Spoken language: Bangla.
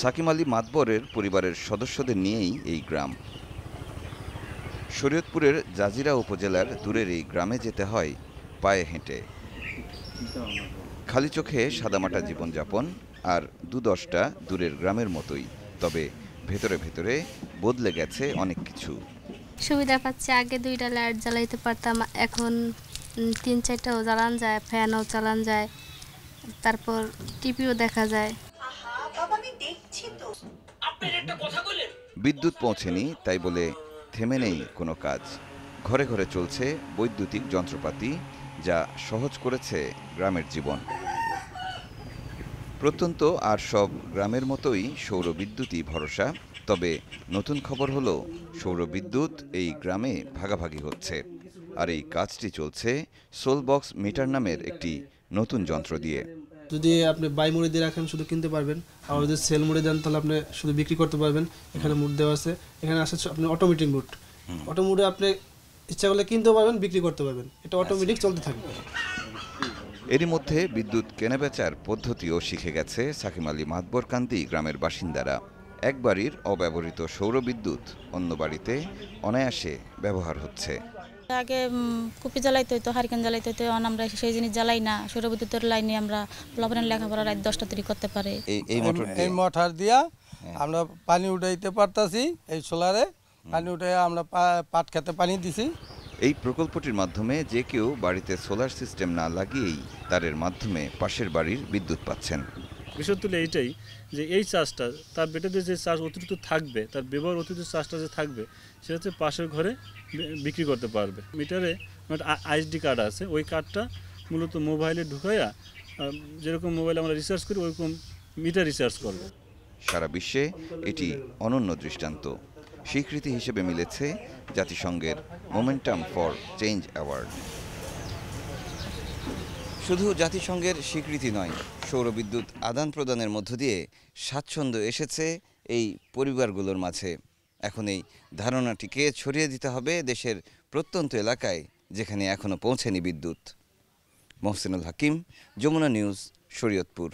সাকিম আলী মাতবরের পরিবারের সদস্যদের নিয়েই এই গ্রাম। শরীয়তপুরের জাজিরা উপজেলার দূরের এই গ্রামে যেতে হয় পায়ে হেঁটে। খালি চোখে সাদামাটা জীবনযাপন, আর ২-১০টা দূরের গ্রামের মতোই। তবে ভেতরে ভেতরে বদলে গেছে অনেক কিছু। সুবিধা পাচ্ছি, আগে 2টা লাইট জ্বালাইতে পারতাম, এখন 3-4টাও জ্বালান যায়, ফ্যানও চালান যায়, তারপর টিভিও দেখা যায়। বিদ্যুৎ পৌঁছেনি তাই বলে থেমে নেই কোনো কাজ। ঘরে ঘরে চলছে বৈদ্যুতিক যন্ত্রপাতি, যা সহজ করেছে গ্রামের জীবন। প্রত্যন্ত আর সব গ্রামের মতোই সৌরবিদ্যুৎই ভরসা। তবে নতুন খবর হলো, সৌরবিদ্যুৎ এই গ্রামে ভাগাভাগি হচ্ছে। আর এই কাজটি চলছে সোলবক্স মিটার নামের একটি নতুন যন্ত্র দিয়ে। যদি আপনি বাই মোড়ে দিয়ে রাখেন শুধু কিনতে পারবেন, আর যদি সেল মোড়ে দেন তাহলে আপনি শুধু বিক্রি করতে পারবেন। এখানে মুড দেওয়া আছে, এখানে আছে আপনি অটোমেটিক মুড। অটো মুডে আপনি ইচ্ছা করলে কিনতে পারবেন, বিক্রি করতে পারবেন, এটা অটোমেটিক চলতে থাকবে। এরই মধ্যে বিদ্যুৎ কেনাবেচার পদ্ধতিও শিখে গেছে সাকিম আলী মাতবরকান্দি গ্রামের বাসিন্দারা। এক বাড়ির অব্যবহৃত সৌরবিদ্যুৎ অন্য বাড়িতে অনায়াসে ব্যবহার হচ্ছে। আগে কুপি জ্বালাইতে হইতো, হারিকেন জ্বালাইতে হইতো, এখন আমরা সেই জিনিস জ্বালাই না। সৌরবিদ্যুতের লাইনে আমরা পোলাপানের লেখাপড়া রাত 10টা তৈরি করতে পারে। এই মোটর দিয়া আমরা পানি উঠাইতে পারতাছি। এই সোলারে পানি উঠাই আমরা পাট খেতে পানি দিছি। এই প্রকল্পটির মাধ্যমে যে কেউ বাড়িতে সোলার সিস্টেম না লাগিয়েই তারের মাধ্যমে পাশের বাড়ির বিদ্যুৎ পাচ্ছেন। বিষয় তুলে এইটাই যে এই চার্জটা তার বেটাতে যে চার্জ অতিরিক্ত থাকবে, তার ব্যবহার অতিরিক্ত চার্জটা যে থাকবে, সেটা হচ্ছে পাশের ঘরে বিক্রি করতে পারবে। মিটারে আইএসডি কার্ড আছে, ওই কার্ডটা মূলত মোবাইলে ঢুকাইয়া, যেরকম মোবাইলে আমরা রিচার্জ করি ওইরকম মিটার রিচার্জ করবে। সারা বিশ্বে এটি অনন্য দৃষ্টান্ত। স্বীকৃতি হিসেবে মিলেছে জাতিসংঘের মোমেন্টাম ফর চেঞ্জ অ্যাওয়ার্ড। শুধু জাতিসংঘের স্বীকৃতি নয়, সৌরবিদ্যুৎ আদান প্রদানের মধ্য দিয়ে স্বাচ্ছন্দ্য এসেছে এই পরিবারগুলোর মাঝে। এখন এই ধারণাটিকে ছড়িয়ে দিতে হবে দেশের প্রত্যন্ত এলাকায়, যেখানে এখনও পৌঁছেনি বিদ্যুৎ। মহসিনুল হাকিম, যমুনা নিউজ, শরীয়তপুর।